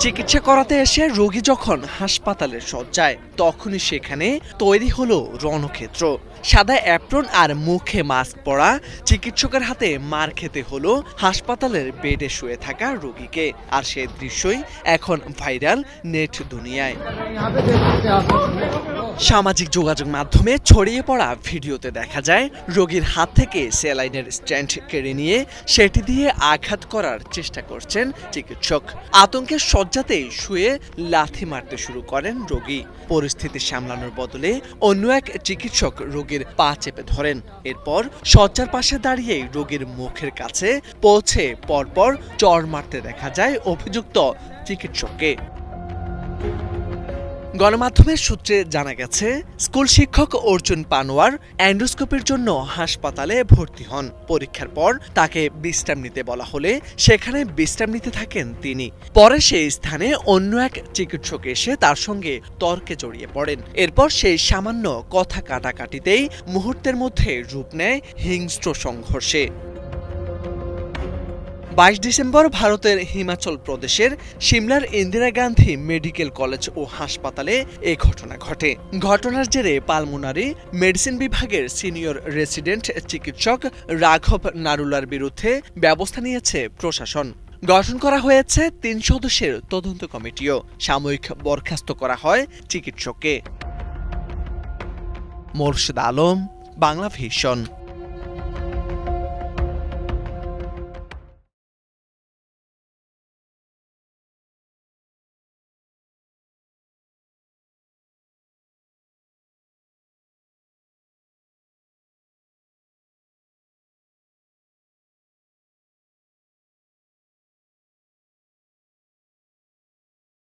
চিকিৎসা করাতে এসে রোগী যখন হাসপাতালের শয্যায়, তখনই সেখানে তৈরি হলো রণক্ষেত্র। সাদা অ্যাপ্রন আর মুখে মাস্ক পরা চিকিৎসকের হাতে মার খেতে হলো হাসপাতালের বেডে শুয়ে থাকা রোগীকে। আর সেই দৃশ্যই এখন ভাইরাল নেট দুনিয়ায়। সামাজিক যোগাযোগ মাধ্যমে ছড়িয়ে পড়া ভিডিওতে দেখা যায় রোগীর হাত থেকে স্যালাইনের স্ট্যান্ড কেড়ে নিয়ে সেটি দিয়ে আঘাত করার চেষ্টা করছেন চিকিৎসক। আতঙ্কের শয্যাতেই শুয়ে লাথি মারতে শুরু করেন রোগী। পরিস্থিতি সামলানোর বদলে অন্য এক চিকিৎসক রোগীর পা চেপে ধরেন। এরপর শয্যার পাশে দাঁড়িয়ে রোগীর মুখের কাছে পৌঁছে পরপর চড় মারতে দেখা যায় অভিযুক্ত চিকিৎসককে। গণমাধ্যমের সূত্রে জানা গেছে, স্কুল শিক্ষক অর্জুন পানোয়ার এন্ডোস্কোপির জন্য হাসপাতালে ভর্তি হন। পরীক্ষার পর তাকে বিশ্রাম নিতে বলা হলে সেখানে বিশ্রাম নিতে থাকেন তিনি। পরে সেই স্থানে অন্য এক চিকিৎসক এসে তার সঙ্গে তর্কে জড়িয়ে পড়েন। এরপর সেই সামান্য কথা কাটাকাটিতেই মুহূর্তের মধ্যে রূপ নেয় হিংস্র সংঘর্ষে। 22 ডিসেম্বর ভারতের হিমাচল প্রদেশের সিমলার ইন্দিরা গান্ধী মেডিকেল কলেজ ও হাসপাতালে এ ঘটনা ঘটে। ঘটনার জেরে পালমোনারি মেডিসিন বিভাগের সিনিয়র রেসিডেন্ট চিকিৎসক রাঘব নারুলার বিরুদ্ধে ব্যবস্থা নিয়েছে প্রশাসন। গঠন করা হয়েছে 3 সদস্যের তদন্ত কমিটিও। সাময়িক বরখাস্ত করা হয় চিকিৎসককে। মোরশেদ আলম, বাংলা ভিশন।